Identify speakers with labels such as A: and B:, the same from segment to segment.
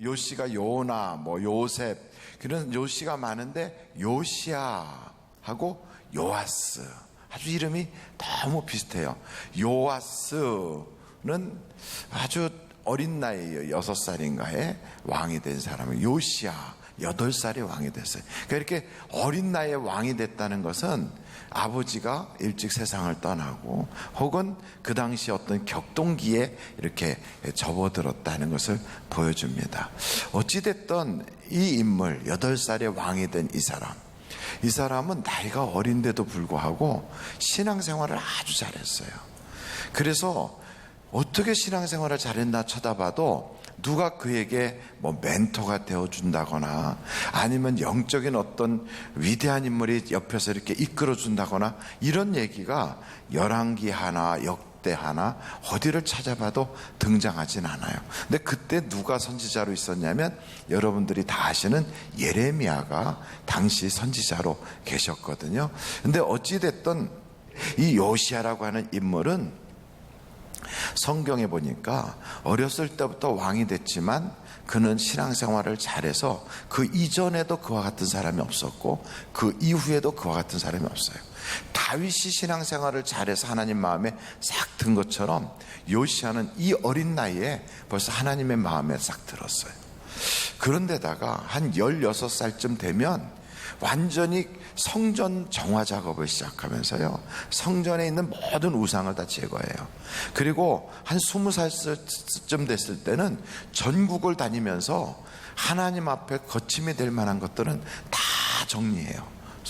A: 요시가 요나, 뭐 요셉, 그런 요시가 많은데 요시야하고 요아스, 아주 이름이 너무 비슷해요. 요아스는 아주 어린 나이에 6살인가에 왕이 된 사람이에요. 요시야 8살에 왕이 됐어요. 그러니까 이렇게 어린 나이에 왕이 됐다는 것은 아버지가 일찍 세상을 떠나고 혹은 그 당시 어떤 격동기에 이렇게 접어들었다는 것을 보여줍니다. 어찌됐든 이 인물, 8살에 왕이 된 이 사람은 나이가 어린데도 불구하고 신앙생활을 아주 잘했어요. 그래서 어떻게 신앙생활을 잘했나 쳐다봐도 누가 그에게 뭐 멘토가 되어준다거나 아니면 영적인 어떤 위대한 인물이 옆에서 이렇게 이끌어준다거나 이런 얘기가 열왕기 하나 역대 하나 어디를 찾아봐도 등장하진 않아요. 근데 그때 누가 선지자로 있었냐면 여러분들이 다 아시는 예레미야가 당시 선지자로 계셨거든요. 근데 어찌됐든 이 요시야라고 하는 인물은 성경에 보니까 어렸을 때부터 왕이 됐지만 그는 신앙생활을 잘해서 그 이전에도 그와 같은 사람이 없었고 그 이후에도 그와 같은 사람이 없어요. 다윗이 신앙생활을 잘해서 하나님 마음에 싹 든 것처럼 요시야는 이 어린 나이에 벌써 하나님의 마음에 싹 들었어요. 그런데다가 한 16살쯤 되면 완전히 성전 정화 작업을 시작하면서요, 성전에 있는 모든 우상을 다 제거해요. 그리고 한 20살쯤 됐을 때는 전국을 다니면서 하나님 앞에 거침이 될 만한 것들은 다 정리해요.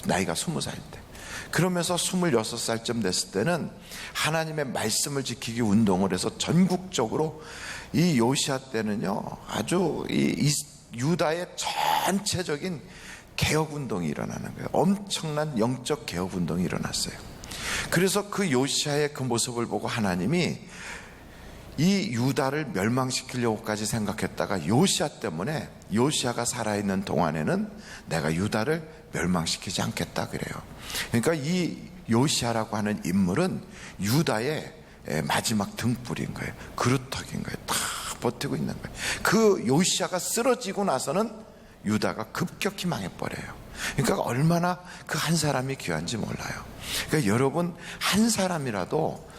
A: 나이가 20살 때. 그러면서 26살쯤 됐을 때는 하나님의 말씀을 지키기 운동을 해서 전국적으로, 이 요시야 때는요 아주 이 유다의 전체적인 개혁운동이 일어나는 거예요. 엄청난 영적 개혁운동이 일어났어요. 그래서 그 요시야의 그 모습을 보고 하나님이 이 유다를 멸망시키려고까지 생각했다가 요시야 때문에, 요시야가 살아있는 동안에는 내가 유다를 멸망시키지 않겠다 그래요. 그러니까 이 요시야라고 하는 인물은 유다의 마지막 등불인 거예요. 그루터기인 거예요. 다 버티고 있는 거예요. 그 요시야가 쓰러지고 나서는 유다가 급격히 망해버려요. 그러니까 얼마나 그 한 사람이 귀한지 몰라요. 그러니까 여러분, 한 사람이라도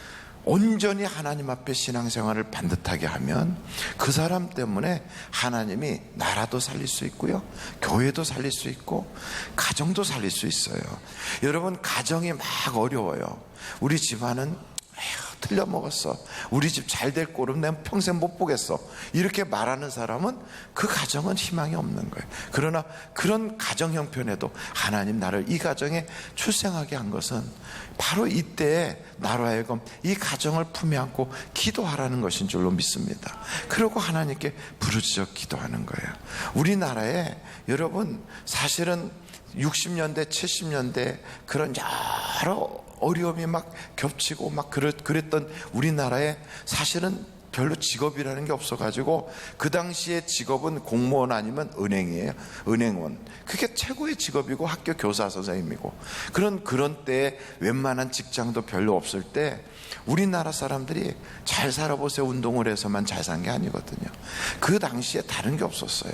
A: 온전히 하나님 앞에 신앙생활을 반듯하게 하면 그 사람 때문에 하나님이 나라도 살릴 수 있고요, 교회도 살릴 수 있고 가정도 살릴 수 있어요. 여러분, 가정이 막 어려워요. 우리 집안은 틀려 먹었어, 우리 집 잘 될 꼴은 내가 평생 못 보겠어, 이렇게 말하는 사람은 그 가정은 희망이 없는 거예요. 그러나 그런 가정 형편에도 하나님 나를 이 가정에 출생하게 한 것은 바로 이때에 나로 하여금 이 가정을 품에 안고 기도하라는 것인 줄로 믿습니다. 그리고 하나님께 부르짖어 기도하는 거예요. 우리나라에 여러분, 사실은 60년대 70년대 그런 여러 어려움이 막 겹치고 막 그랬던 우리나라에 사실은 별로 직업이라는 게 없어가지고 그 당시에 직업은 공무원 아니면 은행이에요. 은행원. 그게 최고의 직업이고 학교 교사 선생님이고 그런 때에 웬만한 직장도 별로 없을 때 우리나라 사람들이 잘 살아보세요 운동을 해서만 잘 산 게 아니거든요. 그 당시에 다른 게 없었어요.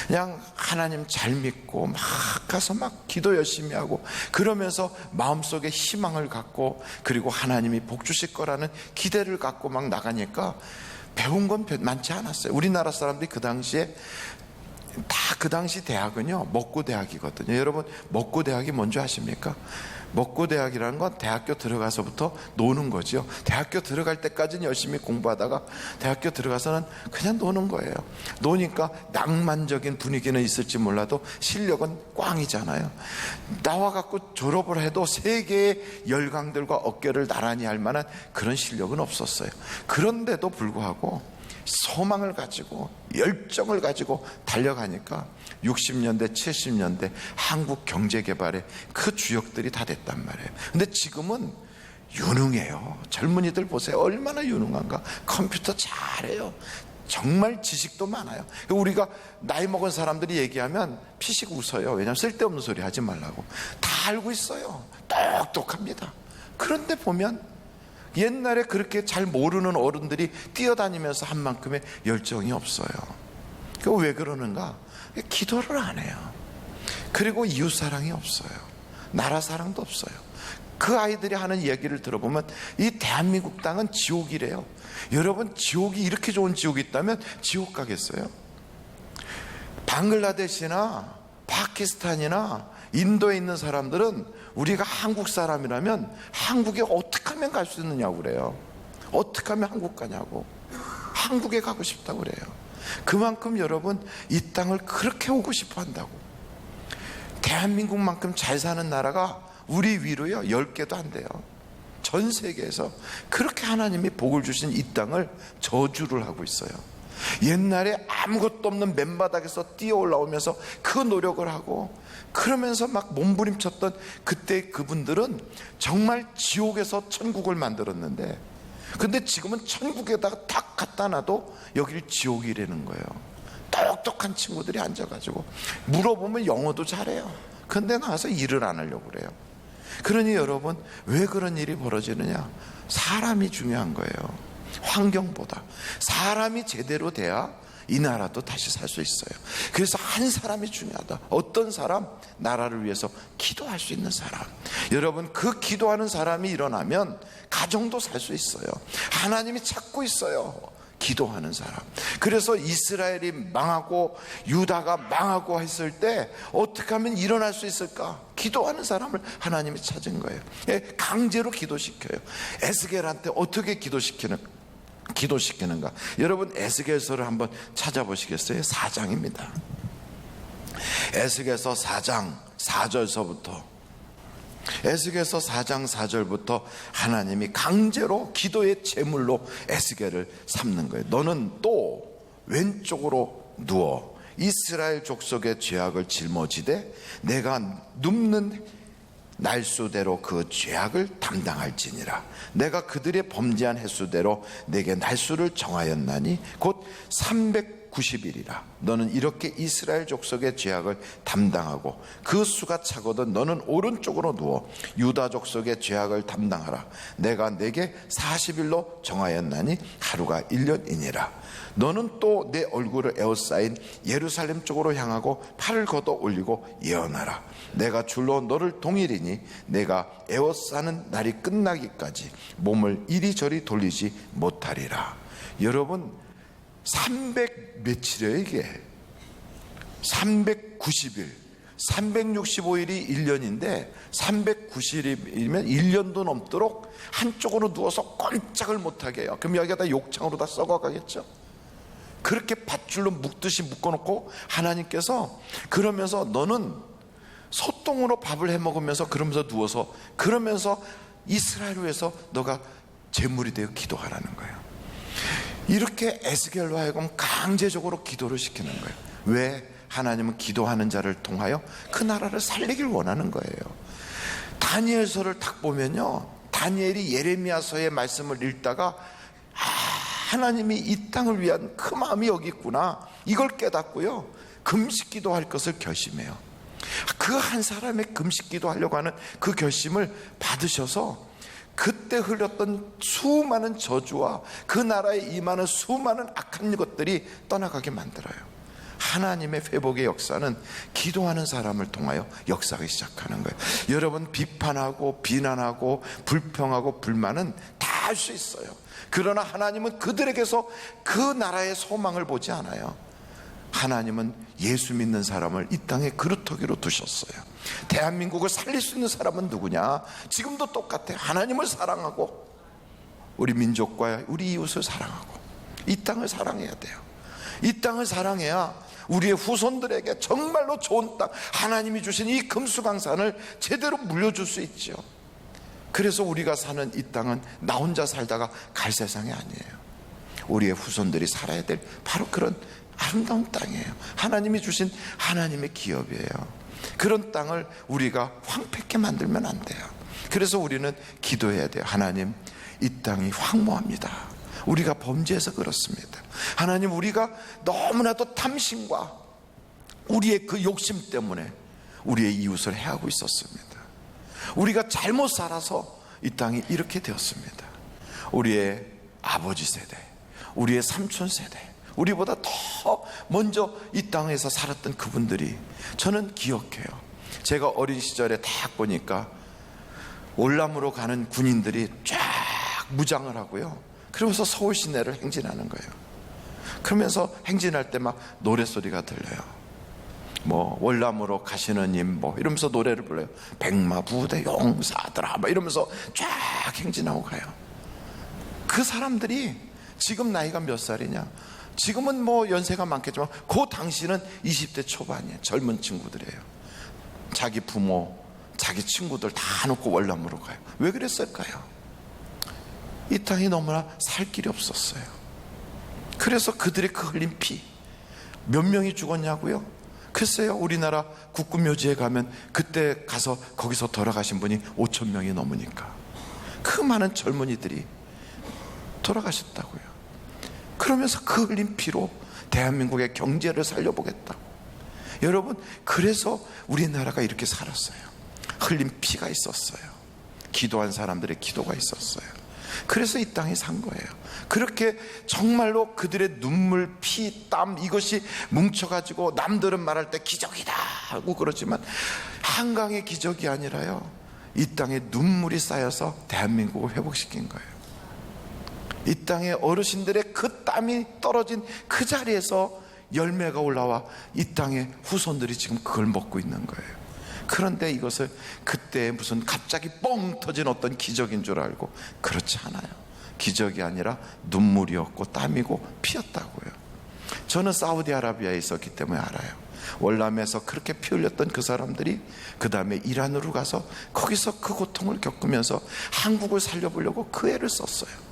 A: 그냥 하나님 잘 믿고 막 가서 막 기도 열심히 하고 그러면서 마음속에 희망을 갖고 그리고 하나님이 복 주실 거라는 기대를 갖고 막 나가니까 배운 건 많지 않았어요. 우리나라 사람들이 그 당시에 다 그 당시 대학은요 먹고대학이거든요. 여러분, 먹고대학이 뭔지 아십니까? 먹고대학이라는 건 대학교 들어가서부터 노는 거죠. 대학교 들어갈 때까지는 열심히 공부하다가 대학교 들어가서는 그냥 노는 거예요. 노니까 낭만적인 분위기는 있을지 몰라도 실력은 꽝이잖아요. 나와갖고 졸업을 해도 세계의 열강들과 어깨를 나란히 할 만한 그런 실력은 없었어요. 그런데도 불구하고 소망을 가지고 열정을 가지고 달려가니까 60년대 70년대 한국 경제개발의 그 주역들이 다 됐단 말이에요. 근데 지금은 유능해요. 젊은이들 보세요. 얼마나 유능한가. 컴퓨터 잘해요. 정말 지식도 많아요. 우리가 나이 먹은 사람들이 얘기하면 피식 웃어요. 왜냐하면 쓸데없는 소리 하지 말라고. 다 알고 있어요. 똑똑합니다. 그런데 보면 옛날에 그렇게 잘 모르는 어른들이 뛰어다니면서 한 만큼의 열정이 없어요. 왜 그러는가? 기도를 안 해요. 그리고 이웃사랑이 없어요. 나라 사랑도 없어요. 그 아이들이 하는 얘기를 들어보면 이 대한민국 땅은 지옥이래요. 여러분, 지옥이 이렇게 좋은 지옥이 있다면 지옥 가겠어요? 방글라데시나 파키스탄이나 인도에 있는 사람들은 우리가 한국 사람이라면 한국에 어떻게 하면 갈 수 있느냐고 그래요. 어떻게 하면 한국 가냐고. 한국에 가고 싶다고 그래요. 그만큼 여러분, 이 땅을 그렇게 오고 싶어 한다고. 대한민국만큼 잘 사는 나라가 우리 위로요 10개도 안 돼요. 전 세계에서 그렇게 하나님이 복을 주신 이 땅을 저주를 하고 있어요. 옛날에 아무것도 없는 맨바닥에서 뛰어 올라오면서 그 노력을 하고 그러면서 막 몸부림쳤던 그때 그분들은 정말 지옥에서 천국을 만들었는데, 근데 지금은 천국에다가 딱 갖다 놔도 여길 지옥이라는 거예요. 똑똑한 친구들이 앉아가지고 물어보면 영어도 잘해요. 근데 나와서 일을 안 하려고 그래요. 그러니 여러분, 왜 그런 일이 벌어지느냐? 사람이 중요한 거예요. 환경보다. 사람이 제대로 돼야 이 나라도 다시 살 수 있어요. 그래서 한 사람이 중요하다. 어떤 사람? 나라를 위해서 기도할 수 있는 사람. 여러분, 그 기도하는 사람이 일어나면 가정도 살 수 있어요. 하나님이 찾고 있어요, 기도하는 사람. 그래서 이스라엘이 망하고 유다가 망하고 했을 때 어떻게 하면 일어날 수 있을까? 기도하는 사람을 하나님이 찾은 거예요. 강제로 기도시켜요. 에스겔한테 어떻게 기도시키는가? 여러분, 에스겔서를 한번 찾아보시겠어요? 4장입니다. 에스겔서 4장 4절서부터, 에스겔서 4장 4절부터 하나님이 강제로 기도의 제물로 에스겔을 삼는 거예요. 너는 또 왼쪽으로 누워 이스라엘 족속의 죄악을 짊어지되 내가 눕는 날수대로 그 죄악을 담당할지니라. 내가 그들의 범죄한 횟수대로 내게 날수를 정하였나니 곧 390일이라. 너는 이렇게 이스라엘 족속의 죄악을 담당하고 그 수가 차거든 너는 오른쪽으로 누워 유다 족속의 죄악을 담당하라. 내가 내게 40일로 정하였나니 하루가 1년이니라. 너는 또 내 얼굴을 에워싸인 예루살렘 쪽으로 향하고 팔을 걷어 올리고 예언하라. 내가 줄로 너를 동일이니 내가 에워싸는 날이 끝나기까지 몸을 이리저리 돌리지 못하리라. 여러분, 300 며칠이에요 이게? 390일 365일이 1년인데 390일이면 1년도 넘도록 한쪽으로 누워서 꼼짝을 못하게 해요. 그럼 여기가 욕창으로 다 썩어가겠죠. 그렇게 밧줄로 묶듯이 묶어놓고 하나님께서 그러면서 너는 소똥으로 밥을 해먹으면서 그러면서 누워서 그러면서 이스라엘을 위해서 너가 제물이 되어 기도하라는 거예요. 이렇게 에스겔로 하여금 강제적으로 기도를 시키는 거예요. 왜? 하나님은 기도하는 자를 통하여 그 나라를 살리길 원하는 거예요. 다니엘서를 딱 보면요, 다니엘이 예레미야서의 말씀을 읽다가 하나님이 이 땅을 위한 그 마음이 여기 있구나, 이걸 깨닫고요 금식 기도할 것을 결심해요. 그 한 사람의 금식 기도하려고 하는 그 결심을 받으셔서 그때 흘렸던 수많은 저주와 그 나라에 임하는 수많은 악한 것들이 떠나가게 만들어요. 하나님의 회복의 역사는 기도하는 사람을 통하여 역사하기 시작하는 거예요. 여러분, 비판하고 비난하고 불평하고 불만은 다 할 수 있어요. 그러나 하나님은 그들에게서 그 나라의 소망을 보지 않아요. 하나님은 예수 믿는 사람을 이 땅에 그루터기로 두셨어요. 대한민국을 살릴 수 있는 사람은 누구냐? 지금도 똑같아요. 하나님을 사랑하고 우리 민족과 우리 이웃을 사랑하고 이 땅을 사랑해야 돼요. 이 땅을 사랑해야 우리의 후손들에게 정말로 좋은 땅, 하나님이 주신 이 금수강산을 제대로 물려줄 수 있죠. 그래서 우리가 사는 이 땅은 나 혼자 살다가 갈 세상이 아니에요. 우리의 후손들이 살아야 될 바로 그런 아름다운 땅이에요. 하나님이 주신 하나님의 기업이에요. 그런 땅을 우리가 황폐하게 만들면 안 돼요. 그래서 우리는 기도해야 돼요. 하나님, 이 땅이 황무합니다. 우리가 범죄해서 그렇습니다. 하나님, 우리가 너무나도 탐심과 우리의 그 욕심 때문에 우리의 이웃을 해하고 있었습니다. 우리가 잘못 살아서 이 땅이 이렇게 되었습니다. 우리의 아버지 세대, 우리의 삼촌 세대, 우리보다 더 먼저 이 땅에서 살았던 그분들이, 저는 기억해요. 제가 어린 시절에 딱 보니까 월남으로 가는 군인들이 쫙 무장을 하고요, 그러면서 서울 시내를 행진하는 거예요. 그러면서 행진할 때 막 노래소리가 들려요. 뭐 월남으로 가시는 님 뭐 이러면서 노래를 불러요. 백마부대 용사들아 막 이러면서 쫙 행진하고 가요. 그 사람들이 지금 나이가 몇 살이냐? 지금은 뭐 연세가 많겠지만 그 당시는 20대 초반이에요. 젊은 친구들이에요. 자기 부모, 자기 친구들 다 놓고 월남으로 가요. 왜 그랬을까요? 이 땅이 너무나 살 길이 없었어요. 그래서 그들의 그 흘린 피, 몇 명이 죽었냐고요? 글쎄요, 우리나라 국군묘지에 가면 그때 가서 거기서 돌아가신 분이 5천 명이 넘으니까 그 많은 젊은이들이 돌아가셨다고요. 그러면서 그 흘린 피로 대한민국의 경제를 살려보겠다고. 여러분, 그래서 우리나라가 이렇게 살았어요. 흘린 피가 있었어요. 기도한 사람들의 기도가 있었어요. 그래서 이 땅이 산 거예요. 그렇게 정말로 그들의 눈물, 피, 땀 이것이 뭉쳐가지고 남들은 말할 때 기적이다 하고 그러지만 한강의 기적이 아니라요, 이 땅에 눈물이 쌓여서 대한민국을 회복시킨 거예요. 이 땅에 어르신들의 그 땀이 떨어진 그 자리에서 열매가 올라와 이 땅의 후손들이 지금 그걸 먹고 있는 거예요. 그런데 이것을 그때 무슨 갑자기 뻥 터진 어떤 기적인 줄 알고, 그렇지 않아요. 기적이 아니라 눈물이었고 땀이고 피였다고요. 저는 사우디아라비아에 있었기 때문에 알아요. 월남에서 그렇게 피 흘렸던 그 사람들이 그 다음에 이란으로 가서 거기서 그 고통을 겪으면서 한국을 살려보려고 그 애를 썼어요.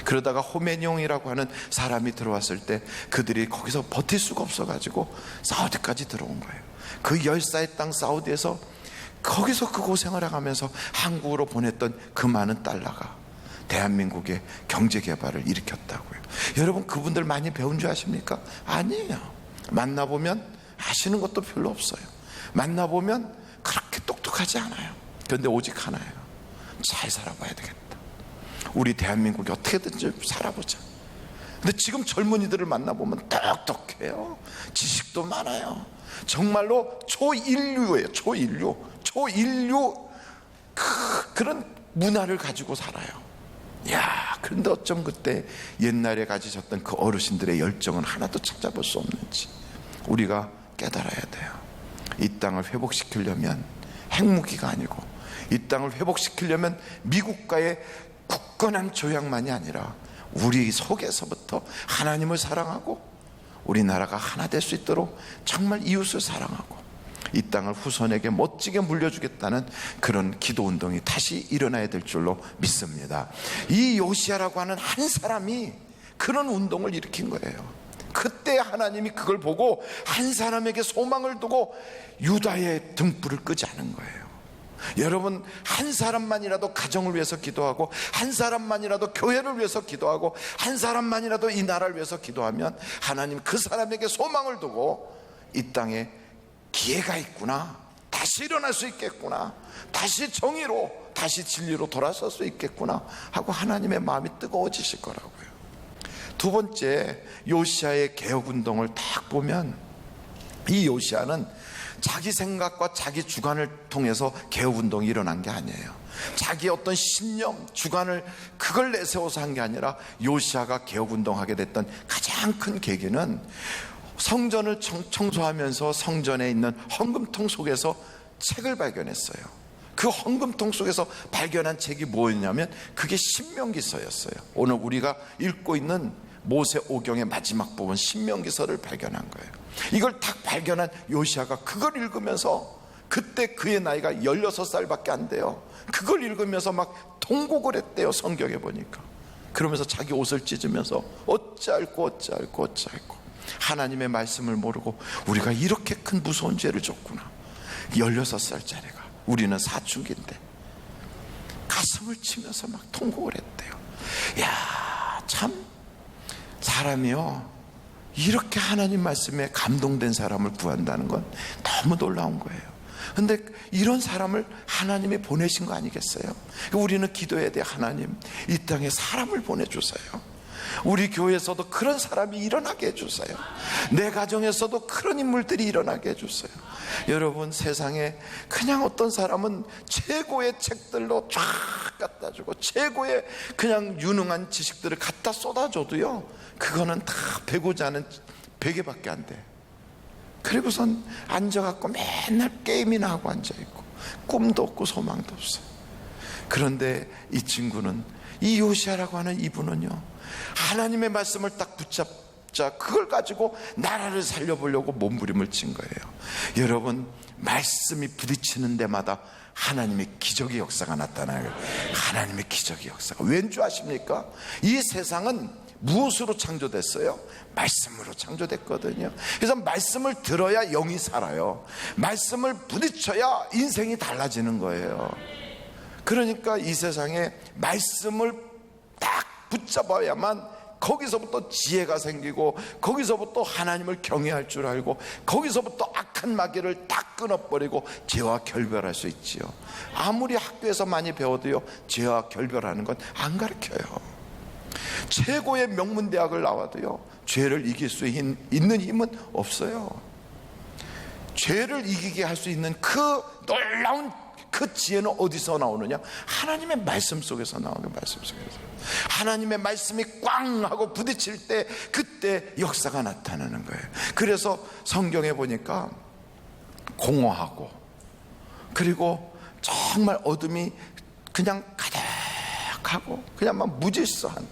A: 그러다가 호메뇽이라고 하는 사람이 들어왔을 때 그들이 거기서 버틸 수가 없어가지고 사우디까지 들어온 거예요. 그 열사의 땅 사우디에서 거기서 그 고생을 해가면서 한국으로 보냈던 그 많은 달러가 대한민국의 경제 개발을 일으켰다고요. 여러분, 그분들 많이 배운 줄 아십니까? 아니에요. 만나보면 아시는 것도 별로 없어요. 만나보면 그렇게 똑똑하지 않아요. 그런데 오직 하나예요. 잘 살아봐야 되겠다. 우리 대한민국이 어떻게든지 살아보자. 근데 지금 젊은이들을 만나보면 똑똑해요. 지식도 많아요. 정말로 초인류예요. 초인류 그런 문화를 가지고 살아요. 야, 그런데 어쩜 그때 옛날에 가지셨던 그 어르신들의 열정은 하나도 찾아볼 수 없는지 우리가 깨달아야 돼요. 이 땅을 회복시키려면 핵무기가 아니고, 이 땅을 회복시키려면 미국과의 굳건한 조약만이 아니라 우리 속에서부터 하나님을 사랑하고 우리나라가 하나 될 수 있도록 정말 이웃을 사랑하고 이 땅을 후손에게 멋지게 물려주겠다는 그런 기도운동이 다시 일어나야 될 줄로 믿습니다. 이 요시야라고 하는 한 사람이 그런 운동을 일으킨 거예요. 그때 하나님이 그걸 보고 한 사람에게 소망을 두고 유다의 등불을 끄지 않은 거예요. 여러분, 한 사람만이라도 가정을 위해서 기도하고, 한 사람만이라도 교회를 위해서 기도하고, 한 사람만이라도 이 나라를 위해서 기도하면 하나님 그 사람에게 소망을 두고 이 땅에 기회가 있구나, 다시 일어날 수 있겠구나, 다시 정의로, 다시 진리로 돌아설 수 있겠구나 하고 하나님의 마음이 뜨거워지실 거라고요. 두 번째, 요시야의 개혁운동을 딱 보면 이 요시야는 자기 생각과 자기 주관을 통해서 개혁운동이 일어난 게 아니에요. 자기 어떤 신념, 주관을 그걸 내세워서 한 게 아니라 요시야가 개혁운동하게 됐던 가장 큰 계기는 성전을 청소하면서 성전에 있는 헌금통 속에서 책을 발견했어요. 그 헌금통 속에서 발견한 책이 뭐였냐면 그게 신명기서였어요. 오늘 우리가 읽고 있는 모세오경의 마지막 부분 신명기서를 발견한 거예요. 이걸 딱 발견한 요시야가 그걸 읽으면서, 그때 그의 나이가 16살밖에 안 돼요. 그걸 읽으면서 막 통곡을 했대요. 성경에 보니까. 그러면서 자기 옷을 찢으면서 어찌할꼬 하나님의 말씀을 모르고 우리가 이렇게 큰 무서운 죄를 졌구나. 16살짜리가, 우리는 사춘기인데, 가슴을 치면서 막 통곡을 했대요. 야, 참 사람이요, 이렇게 하나님 말씀에 감동된 사람을 구한다는 건 너무 놀라운 거예요. 근데 이런 사람을 하나님이 보내신 거 아니겠어요? 우리는 기도해야 돼. 하나님, 이 땅에 사람을 보내주세요. 우리 교회에서도 그런 사람이 일어나게 해주세요. 내 가정에서도 그런 인물들이 일어나게 해주세요. 여러분, 세상에 그냥 어떤 사람은 최고의 책들로 쫙 갖다 주고 최고의 그냥 유능한 지식들을 갖다 쏟아줘도요, 그거는 다 배고자 하는 베개밖에 안 돼. 그리고선 앉아갖고 맨날 게임이나 하고 앉아있고 꿈도 없고 소망도 없어요. 그런데 이 친구는, 이 요시아라고 하는 이분은요, 하나님의 말씀을 딱 붙잡자 그걸 가지고 나라를 살려보려고 몸부림을 친 거예요. 여러분, 말씀이 부딪히는 데마다 하나님의 기적의 역사가 나타나요. 하나님의 기적의 역사가. 왠 줄 아십니까? 이 세상은 무엇으로 창조됐어요? 말씀으로 창조됐거든요. 그래서 말씀을 들어야 영이 살아요. 말씀을 부딪혀야 인생이 달라지는 거예요. 그러니까 이 세상에 말씀을 딱 붙잡아야만 거기서부터 지혜가 생기고, 거기서부터 하나님을 경외할 줄 알고, 거기서부터 악한 마귀를 딱 끊어버리고 죄와 결별할 수 있지요. 아무리 학교에서 많이 배워도요, 죄와 결별하는 건 안 가르쳐요. 최고의 명문대학을 나와도요, 죄를 이길 수 있는 힘은 없어요. 죄를 이기게 할 수 있는 그 놀라운 그 지혜는 어디서 나오느냐? 하나님의 말씀 속에서 나오는, 말씀 속에서. 하나님의 말씀이 꽝 하고 부딪힐 때, 그때 역사가 나타나는 거예요. 그래서 성경에 보니까 공허하고, 그리고 정말 어둠이 그냥 가득하고 그냥 막 무질서한,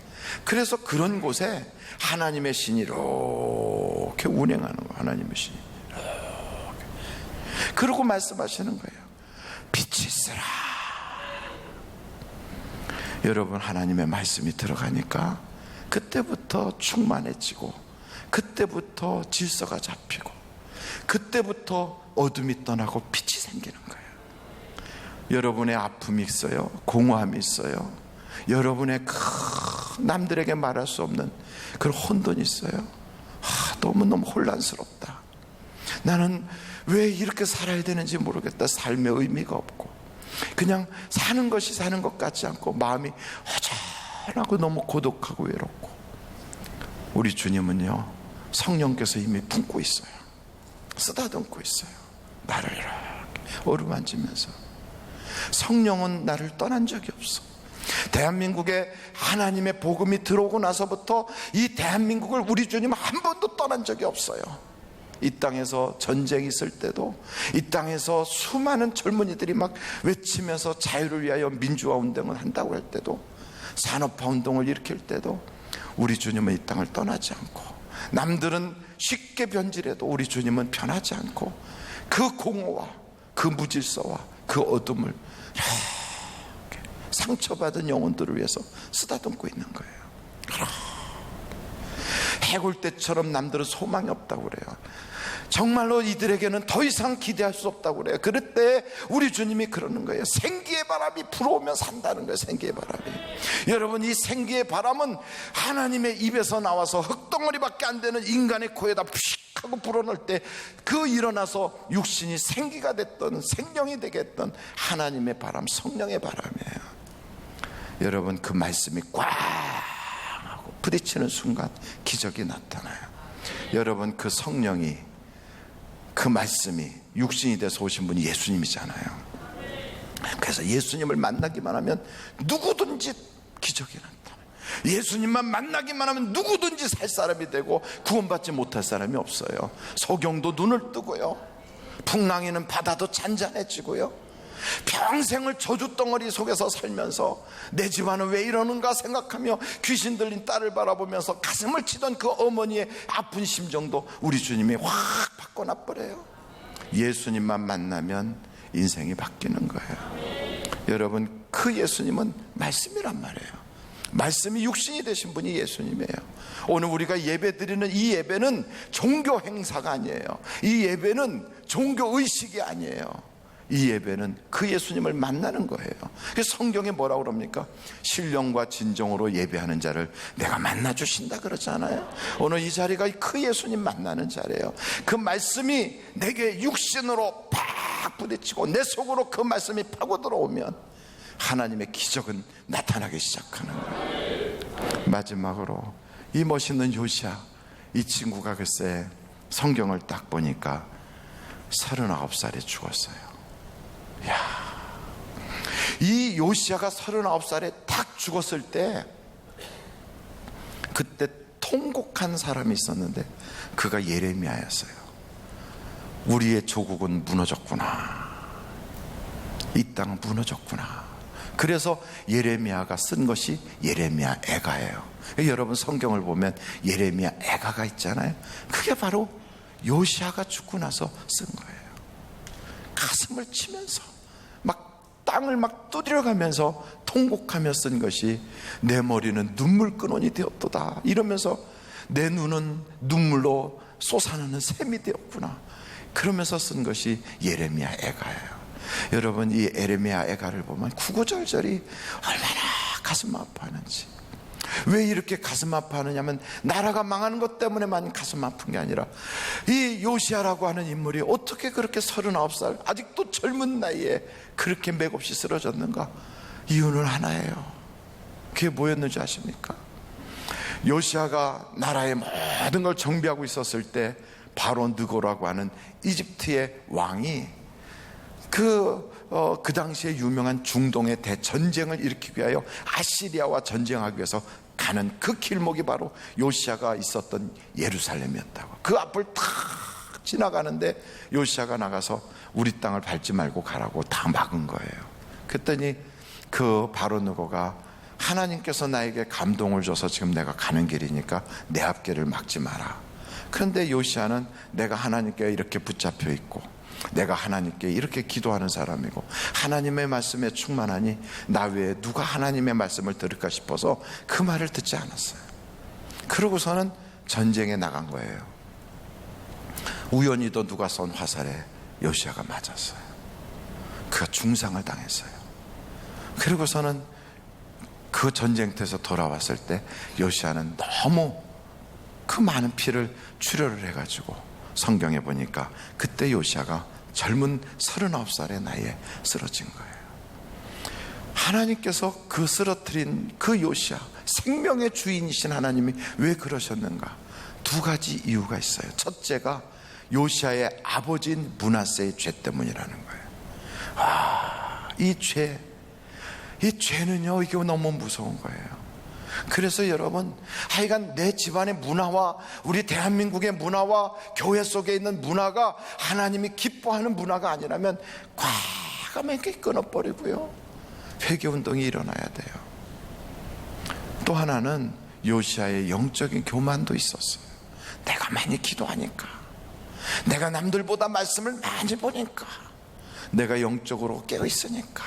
A: 그래서 그런 곳에 하나님의 신이 이렇게 운행하는 거예요. 하나님의 신이 이렇게. 그러고 말씀하시는 거예요. 빛이 있으라. 여러분, 하나님의 말씀이 들어가니까 그때부터 충만해지고, 그때부터 질서가 잡히고, 그때부터 어둠이 떠나고 빛이 생기는 거예요. 여러분의 아픔이 있어요. 공허함이 있어요. 여러분의 남들에게 말할 수 없는 그런 혼돈이 있어요. 너무너무 혼란스럽다. 나는 왜 이렇게 살아야 되는지 모르겠다. 삶의 의미가 없고, 그냥 사는 것이 사는 것 같지 않고, 마음이 허전하고 너무 고독하고 외롭고. 우리 주님은요, 성령께서 이미 품고 있어요. 쓰다듬고 있어요. 나를 이렇게 어루만지면서. 성령은 나를 떠난 적이 없어. 대한민국에 하나님의 복음이 들어오고 나서부터 이 대한민국을 우리 주님은 한 번도 떠난 적이 없어요. 이 땅에서 전쟁이 있을 때도, 이 땅에서 수많은 젊은이들이 막 외치면서 자유를 위하여 민주화 운동을 한다고 할 때도, 산업화 운동을 일으킬 때도 우리 주님은 이 땅을 떠나지 않고, 남들은 쉽게 변질해도 우리 주님은 변하지 않고, 그 공허와 그 무질서와 그 어둠을 이렇게 상처받은 영혼들을 위해서 쓰다듬고 있는 거예요. 해골 때처럼 남들은 소망이 없다고 그래요. 정말로 이들에게는 더 이상 기대할 수 없다고 그래요. 그럴 때 우리 주님이 그러는 거예요. 생기의 바람이 불어오면 산다는 거예요. 생기의 바람이. 여러분, 이 생기의 바람은 하나님의 입에서 나와서 흙덩어리밖에 안 되는 인간의 코에다 푸익 하고 불어넣을 때 그 일어나서 육신이 생기가 됐던, 생명이 되게 했던 하나님의 바람, 성령의 바람이에요. 여러분, 그 말씀이 꽉 하고 부딪히는 순간 기적이 나타나요. 여러분, 그 성령이, 그 말씀이 육신이 돼서 오신 분이 예수님이잖아요. 그래서 예수님을 만나기만 하면 누구든지 기적이 나타나요. 예수님만 만나기만 하면 누구든지 살 사람이 되고 구원받지 못할 사람이 없어요. 소경도 눈을 뜨고요, 풍랑이는 바다도 잔잔해지고요, 평생을 저주덩어리 속에서 살면서 내 집안은 왜 이러는가 생각하며 귀신 들린 딸을 바라보면서 가슴을 치던 그 어머니의 아픈 심정도 우리 주님이 확 바꿔놔버려요. 예수님만 만나면 인생이 바뀌는 거예요. 여러분, 그 예수님은 말씀이란 말이에요. 말씀이 육신이 되신 분이 예수님이에요. 오늘 우리가 예배 드리는 이 예배는 종교 행사가 아니에요. 이 예배는 종교 의식이 아니에요. 이 예배는 그 예수님을 만나는 거예요. 그래서 성경에 뭐라고 그럽니까? 신령과 진정으로 예배하는 자를 내가 만나 주신다 그러잖아요. 오늘 이 자리가 그 예수님 만나는 자리예요. 그 말씀이 내게 육신으로 팍 부딪히고 내 속으로 그 말씀이 파고 들어오면 하나님의 기적은 나타나기 시작하는 거예요. 마지막으로 이 멋있는 요시야, 이 친구가 글쎄 성경을 딱 보니까 39살에 죽었어요. 야, 이 요시야가 39살에 딱 죽었을 때 그때 통곡한 사람이 있었는데 그가 예레미야였어요. 우리의 조국은 무너졌구나, 이 땅은 무너졌구나. 그래서 예레미야가 쓴 것이 예레미야 애가예요. 여러분 성경을 보면 예레미야 애가가 있잖아요. 그게 바로 요시야가 죽고 나서 쓴 거예요. 가슴을 치면서 막 땅을 막 두드려가면서 통곡하며 쓴 것이 내 머리는 눈물근원이 되었도다, 이러면서 내 눈은 눈물로 솟아나는 샘이 되었구나, 그러면서 쓴 것이 예레미야 애가예요. 여러분 이 예레미야 애가를 보면 구구절절이 얼마나 가슴 아파하는지. 왜 이렇게 가슴 아파하느냐면 나라가 망하는 것 때문에만 가슴 아픈 게 아니라 이 요시야라고 하는 인물이 어떻게 그렇게 39살 아직도 젊은 나이에 그렇게 맥없이 쓰러졌는가? 이유는 하나예요. 그게 뭐였는지 아십니까? 요시야가 나라의 모든 걸 정비하고 있었을 때 바로 느고라고 하는 이집트의 왕이 그 당시에 유명한 중동의 대전쟁을 일으키기 위하여 아시리아와 전쟁하기 위해서 가는 그 길목이 바로 요시야가 있었던 예루살렘이었다고. 그 앞을 탁 지나가는데 요시야가 나가서 우리 땅을 밟지 말고 가라고 다 막은 거예요. 그랬더니 그 바로 느고가 하나님께서 나에게 감동을 줘서 지금 내가 가는 길이니까 내 앞길을 막지 마라. 그런데 요시야는 내가 하나님께 이렇게 붙잡혀 있고 내가 하나님께 이렇게 기도하는 사람이고 하나님의 말씀에 충만하니 나 외에 누가 하나님의 말씀을 들을까 싶어서 그 말을 듣지 않았어요. 그러고서는 전쟁에 나간 거예요. 우연히도 누가 쏜 화살에 요시야가 맞았어요. 그가 중상을 당했어요. 그러고서는 그 전쟁터에서 돌아왔을 때 요시야는 너무 그 많은 피를 출혈을 해가지고 성경에 보니까 그때 요시야가 젊은 39살의 나이에 쓰러진 거예요. 하나님께서 그 쓰러뜨린 그 요시야, 생명의 주인이신 하나님이 왜 그러셨는가? 두 가지 이유가 있어요. 첫째가 요시야의 아버지인 므낫세의 죄 때문이라는 거예요. 이 죄는요, 이게 너무 무서운 거예요. 그래서 여러분, 하여간 내 집안의 문화와 우리 대한민국의 문화와 교회 속에 있는 문화가 하나님이 기뻐하는 문화가 아니라면 과감하게 끊어버리고요, 회개운동이 일어나야 돼요. 또 하나는 요시야의 영적인 교만도 있었어요. 내가 많이 기도하니까, 내가 남들보다 말씀을 많이 보니까, 내가 영적으로 깨어있으니까,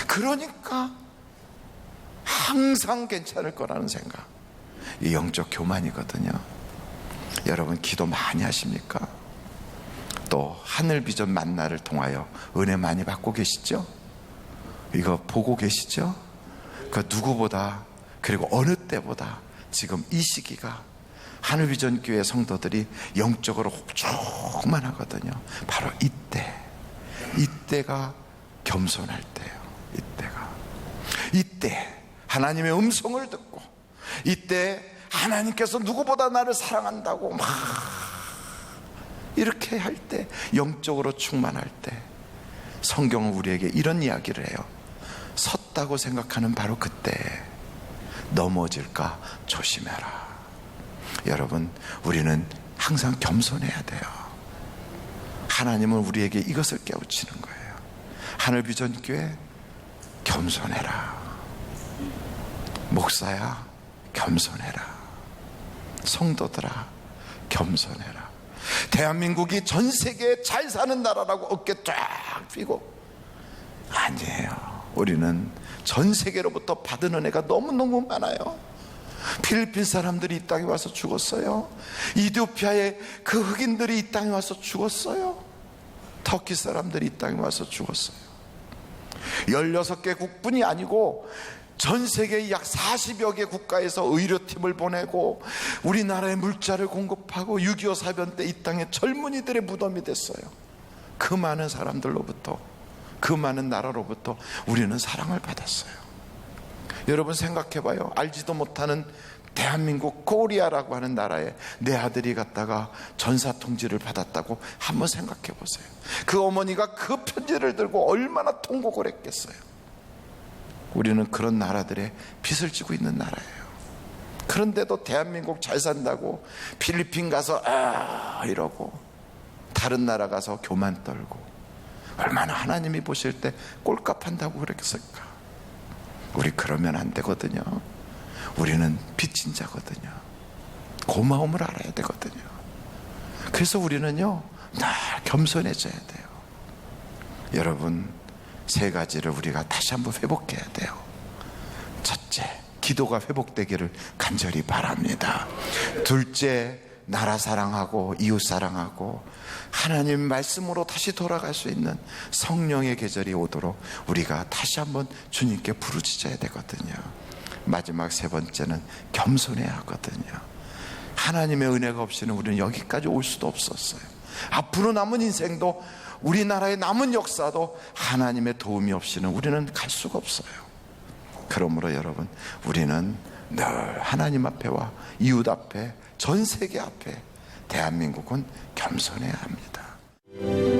A: 그러니까 항상 괜찮을 거라는 생각, 이 영적 교만이거든요. 여러분 기도 많이 하십니까? 또 하늘비전 만나를 통하여 은혜 많이 받고 계시죠? 이거 보고 계시죠? 그 누구보다, 그리고 어느 때보다 지금 이 시기가 하늘비전 교회 성도들이 영적으로 충만하거든요. 바로 이때가 겸손할 때예요. 이때 하나님의 음성을 듣고, 이때 하나님께서 누구보다 나를 사랑한다고 막 이렇게 할 때, 영적으로 충만할 때, 성경은 우리에게 이런 이야기를 해요. 섰다고 생각하는 바로 그때 넘어질까 조심해라. 여러분, 우리는 항상 겸손해야 돼요. 하나님은 우리에게 이것을 깨우치는 거예요. 하늘비전교회 겸손해라. 목사야 겸손해라. 성도들아 겸손해라. 대한민국이 전 세계에 잘 사는 나라라고 어깨 쫙 펴고, 아니에요. 우리는 전 세계로부터 받은 은혜가 너무너무 많아요. 필리핀 사람들이 이 땅에 와서 죽었어요. 이디오피아의 그 흑인들이 이 땅에 와서 죽었어요. 터키 사람들이 이 땅에 와서 죽었어요. 16개국뿐이 아니고 전 세계 약 40여 개 국가에서 의료팀을 보내고 우리나라에 물자를 공급하고 6.25 사변 때 이 땅에 젊은이들의 무덤이 됐어요. 그 많은 사람들로부터, 그 많은 나라로부터 우리는 사랑을 받았어요. 여러분 생각해봐요. 알지도 못하는 대한민국 코리아라고 하는 나라에 내 아들이 갔다가 전사 통지를 받았다고 한번 생각해 보세요. 그 어머니가 그 편지를 들고 얼마나 통곡을 했겠어요. 우리는 그런 나라들의 빚을 지고 있는 나라예요. 그런데도 대한민국 잘 산다고 필리핀 가서 이러고 다른 나라 가서 교만 떨고 얼마나 하나님이 보실 때 꼴값 한다고 그랬을까. 우리 그러면 안 되거든요. 우리는 빚진 자거든요. 고마움을 알아야 되거든요. 그래서 우리는요 늘 겸손해져야 돼요. 여러분, 세 가지를 우리가 다시 한번 회복해야 돼요. 첫째, 기도가 회복되기를 간절히 바랍니다. 둘째, 나라 사랑하고 이웃 사랑하고 하나님 말씀으로 다시 돌아갈 수 있는 성령의 계절이 오도록 우리가 다시 한번 주님께 부르짖어야 되거든요. 마지막 세 번째는 겸손해야 하거든요. 하나님의 은혜가 없이는 우리는 여기까지 올 수도 없었어요. 앞으로 남은 인생도 우리나라의 남은 역사도 하나님의 도움이 없이는 우리는 갈 수가 없어요. 그러므로 여러분, 우리는 늘 하나님 앞에와 이웃 앞에, 전 세계 앞에 대한민국은 겸손해야 합니다.